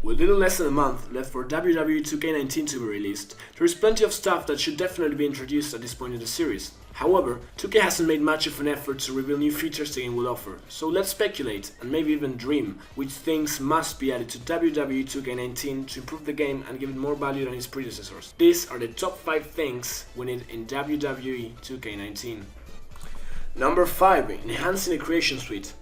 With little less than a month left for WWE 2K19 to be released, there is plenty of stuff that should definitely be introduced at this point in the series. However, 2K hasn't made much of an effort to reveal new features the game will offer, so let's speculate, and maybe even dream, which things must be added to WWE 2K19 to improve the game and give it more value than its predecessors. These are the top 5 things we need in WWE 2K19. Number 5. Enhancing the Creation Suite.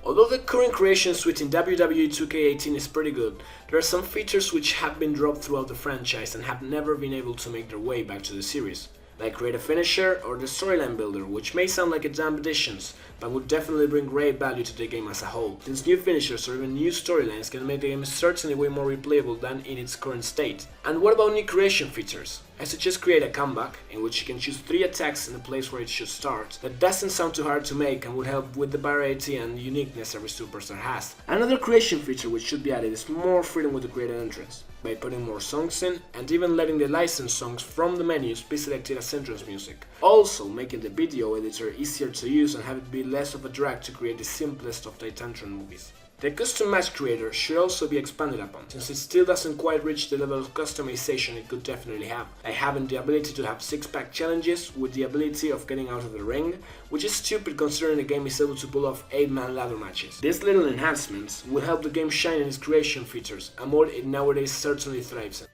Although the current Creation Suite in WWE 2K18 is pretty good, there are some features which have been dropped throughout the franchise and have never been able to make their way back to the series, like Create a Finisher or the Storyline Builder, which may sound like dumb additions, but would definitely bring great value to the game as a whole, since new finishers or even new storylines can make the game certainly way more replayable than in its current state. And what about new creation features? I suggest Create a Comeback, in which you can choose 3 attacks in the place where it should start. That doesn't sound too hard to make and would help with the variety and uniqueness every superstar has. Another creation feature which should be added is more freedom with the created entrance, by putting more songs in and even letting the licensed songs from the menus be selected as entrance music. Also making the video editor easier to use and have it be less of a drag to create the simplest of Titantron movies. The custom match creator should also be expanded upon, since it still doesn't quite reach the level of customization it could definitely have, like having the ability to have 6-pack challenges with the ability of getting out of the ring, which is stupid considering the game is able to pull off 8-man ladder matches. These little enhancements will help the game shine in its creation features, a mode it nowadays certainly thrives in.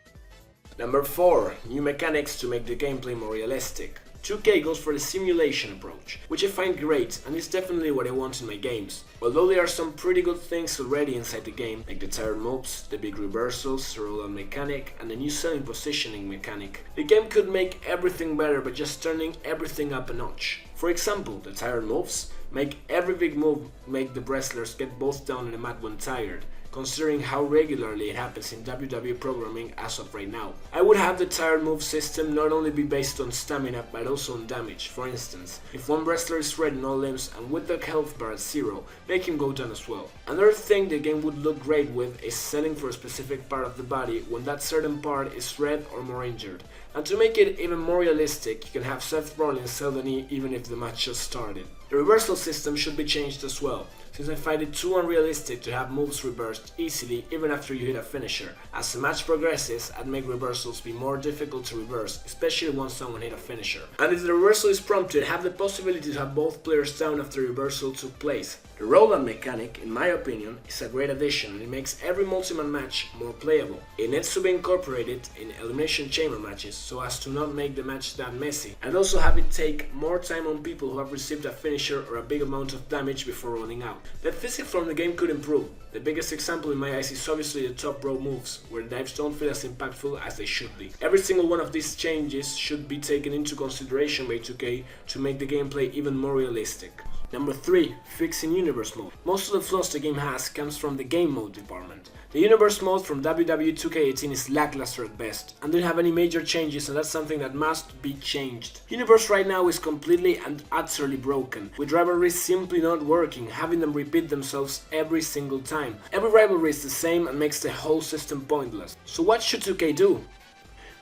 Number 4. New mechanics to make the gameplay more realistic. 2K goes for the simulation approach, which I find great and is definitely what I want in my games. Although there are some pretty good things already inside the game, like the tired moves, the big reversals, the rollout mechanic, and the new selling positioning mechanic, the game could make everything better by just turning everything up a notch. For example, the tired moves make every big move make the wrestlers get both down on the mat when tired, considering how regularly it happens in WWE programming as of right now. I would have the tired move system not only be based on stamina but also on damage. For instance, if one wrestler is red in all limbs and with the health bar at 0, make him go down as well. Another thing the game would look great with is selling for a specific part of the body when that certain part is red or more injured. And to make it even more realistic, you can have Seth Rollins sell the knee even if the match just started. The reversal system should be changed as well, since I find it too unrealistic to have moves reversed easily even after you hit a finisher. As the match progresses, I'd make reversals be more difficult to reverse, especially once someone hit a finisher. And if the reversal is prompted, have the possibility to have both players down after the reversal took place. The rollout mechanic, in my opinion, is a great addition and it makes every multi-man match more playable. It needs to be incorporated in Elimination Chamber matches so as to not make the match that messy, and also have it take more time on people who have received a finisher or a big amount of damage before rolling out. The physics from the game could improve. The biggest example in my eyes is obviously the top rope moves, where the dives don't feel as impactful as they should be. Every single one of these changes should be taken into consideration by 2K to make the gameplay even more realistic. Number 3. Fixing Universe Mode. Most of the flaws the game has comes from the game mode department. The Universe Mode from WWE 2K18 is lackluster at best, and didn't have any major changes, and that's something that must be changed. Universe right now is completely and utterly broken, with rivalries simply not working, having them repeat themselves every single time. Every rivalry is the same and makes the whole system pointless. So what should 2K do?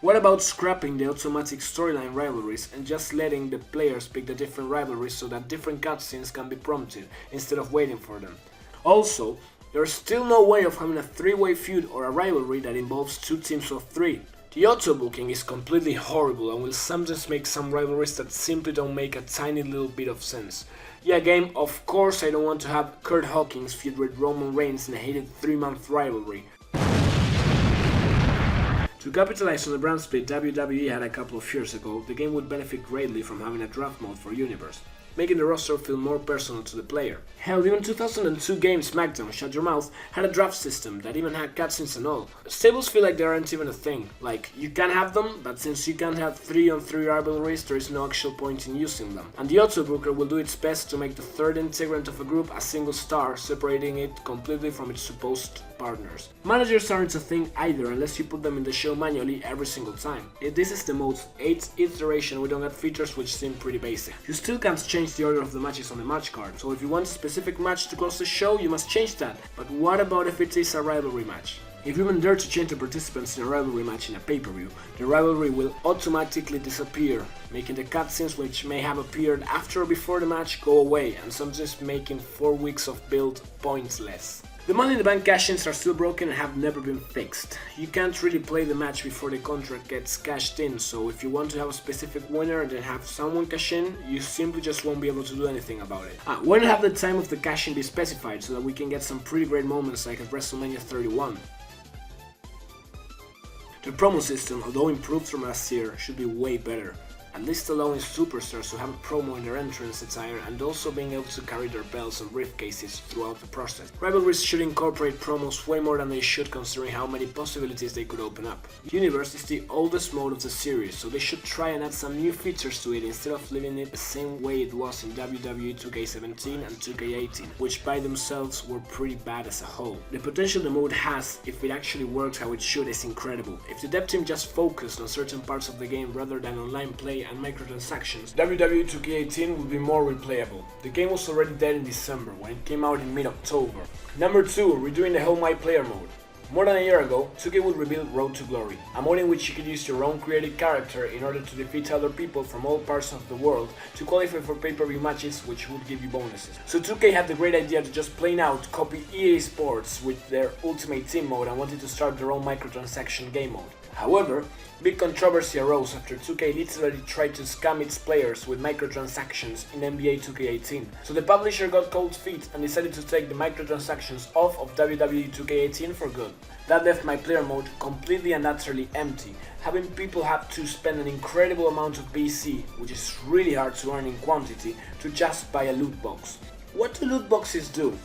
What about scrapping the automatic storyline rivalries and just letting the players pick the different rivalries so that different cutscenes can be prompted instead of waiting for them? Also, there's still no way of having a 3-way feud or a rivalry that involves 2 teams of 3. The auto-booking is completely horrible and will sometimes make some rivalries that simply don't make a tiny little bit of sense. Yeah, game, of course I don't want to have Curt Hawkins feud with Roman Reigns in a hated 3-month rivalry. To capitalize on the brand split WWE had a couple of years ago, the game would benefit greatly from having a draft mode for Universe, making the roster feel more personal to the player. Hell, even 2002 game SmackDown, Shut Your Mouth, had a draft system that even had cutscenes and all. Stables feel like they aren't even a thing. Like, you can have them, but since you can't have 3-on-3 rivalries, there is no actual point in using them. And the auto-booker will do its best to make the third integrant of a group a single star, separating it completely from its supposed partners. Managers aren't a thing either unless you put them in the show manually every single time. If this is the mode's 8th iteration, we don't get features which seem pretty basic. You still can't change the order of the matches on the match card, so if you want a specific match to close the show, you must change that. But what about if it is a rivalry match? If you even dare to change the participants in a rivalry match in a pay-per-view, the rivalry will automatically disappear, making the cutscenes which may have appeared after or before the match go away, and sometimes making 4 weeks of build pointless. The Money in the Bank cash-ins are still broken and have never been fixed. You can't really play the match before the contract gets cashed in, so if you want to have a specific winner and then have someone cash in, you simply just won't be able to do anything about it. When have the time of the cash-in be specified so that we can get some pretty great moments like at WrestleMania 31? The promo system, although improved from last year, should be way better. At least allowing superstars to have a promo in their entrance attire and also being able to carry their belts and briefcases throughout the process. Rivalries should incorporate promos way more than they should considering how many possibilities they could open up. Universe is the oldest mode of the series, so they should try and add some new features to it instead of leaving it the same way it was in WWE 2K17 and 2K18, which by themselves were pretty bad as a whole. The potential the mode has, if it actually works how it should, is incredible. If the dev team just focused on certain parts of the game rather than online play and microtransactions, WWE 2K18 would be more replayable. The game was already dead in December when it came out in mid-October. Number 2. Redoing the whole My Player mode. More than a year ago, 2K would reveal Road to Glory, a mode in which you could use your own created character in order to defeat other people from all parts of the world to qualify for pay-per-view matches, which would give you bonuses. So 2K had the great idea to just plain out copy EA Sports with their Ultimate Team mode and wanted to start their own microtransaction game mode. However, big controversy arose after 2K literally tried to scam its players with microtransactions in NBA 2K18. So the publisher got cold feet and decided to take the microtransactions off of WWE 2K18 for good. That left My Player mode completely and utterly empty, having people have to spend an incredible amount of BC, which is really hard to earn in quantity, to just buy a loot box. What do loot boxes do?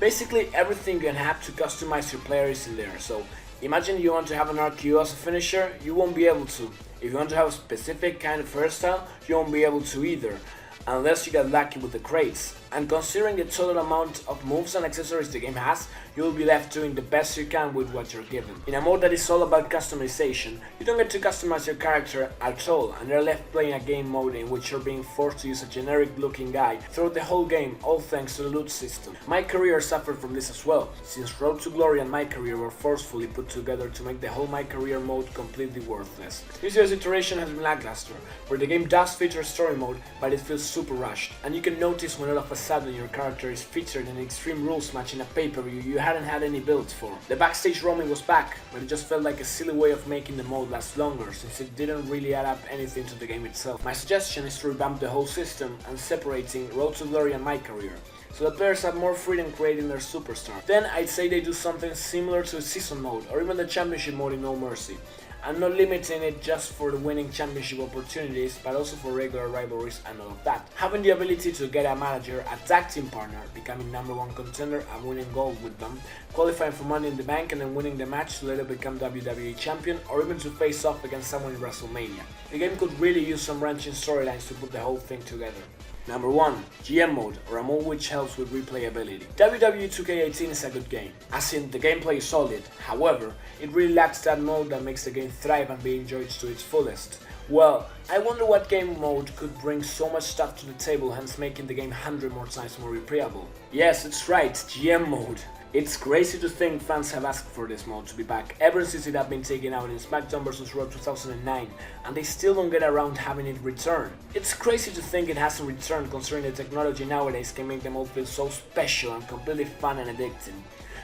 Basically everything you can have to customize your player is in there, so imagine you want to have an RKO as a finisher, you won't be able to. If you want to have a specific kind of hairstyle, you won't be able to either, unless you get lucky with the crates. And considering the total amount of moves and accessories the game has, you will be left doing the best you can with what you're given. In a mode that is all about customization, you don't get to customize your character at all, and you're left playing a game mode in which you're being forced to use a generic looking guy throughout the whole game, all thanks to the loot system. My Career suffered from this as well, since Road to Glory and My Career were forcefully put together to make the whole My Career mode completely worthless. This year's iteration has been lackluster, where the game does feature story mode, but it feels super rushed, and you can notice when all of a sudden your character is featured in an Extreme Rules match in a pay-per-view you hadn't had any builds for. The backstage roaming was back, but it just felt like a silly way of making the mode last longer since it didn't really add up anything to the game itself. My suggestion is to revamp the whole system and separating Road to Glory and My Career, so the players have more freedom creating their superstar. Then I'd say they do something similar to a season mode or even the championship mode in No Mercy. I'm not limiting it just for the winning championship opportunities, but also for regular rivalries and all of that. Having the ability to get a manager, a tag team partner, becoming #1 contender and winning gold with them, qualifying for Money in the Bank and then winning the match to later become WWE champion, or even to face off against someone in WrestleMania. The game could really use some wrenching storylines to put the whole thing together. Number 1. GM mode, or a mode which helps with replayability. WWE 2K18 is a good game, as in the gameplay is solid, however, it really lacks that mode that makes the game thrive and be enjoyed to its fullest. Well, I wonder what game mode could bring so much stuff to the table, hence making the game 100 more times more replayable. Yes, it's right, GM mode. It's crazy to think fans have asked for this mode to be back ever since it had been taken out in SmackDown vs. Raw 2009, and they still don't get around having it return. It's crazy to think it hasn't returned considering the technology nowadays can make the mode feel so special and completely fun and addicting.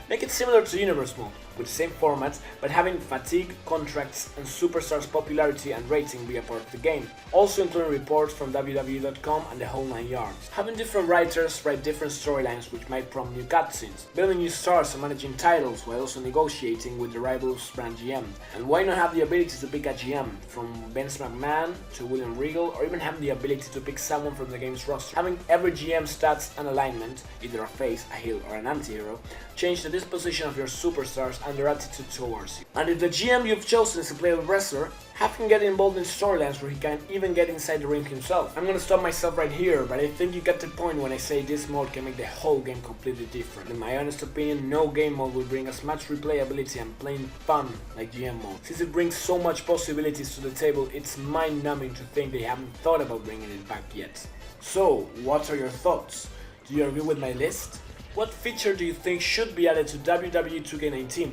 Make it similar to Universe mode, with the same format, but having fatigue, contracts, and superstars' popularity and rating be a part of the game, also including reports from WWE.com and the whole 9 yards. Having different writers write different storylines which might prompt new cutscenes, building new stars and managing titles while also negotiating with the rivals brand GM. And why not have the ability to pick a GM, from Vince McMahon to William Regal, or even have the ability to pick someone from the game's roster. Having every GM stats and alignment, either a face, a heel, or an anti-hero, change the disposition of your superstars and their attitude towards you. And if the GM you've chosen is a playable wrestler, have him get involved in storylines where he can even get inside the ring himself. I'm gonna stop myself right here, but I think you get the point when I say this mode can make the whole game completely different. In my honest opinion, no game mode will bring as much replayability and plain fun like GM mode. Since it brings so much possibilities to the table, it's mind-numbing to think they haven't thought about bringing it back yet. So, what are your thoughts? Do you agree with my list? What feature do you think should be added to WWE 2K19?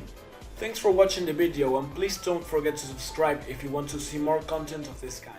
Thanks for watching the video, and please don't forget to subscribe if you want to see more content of this kind.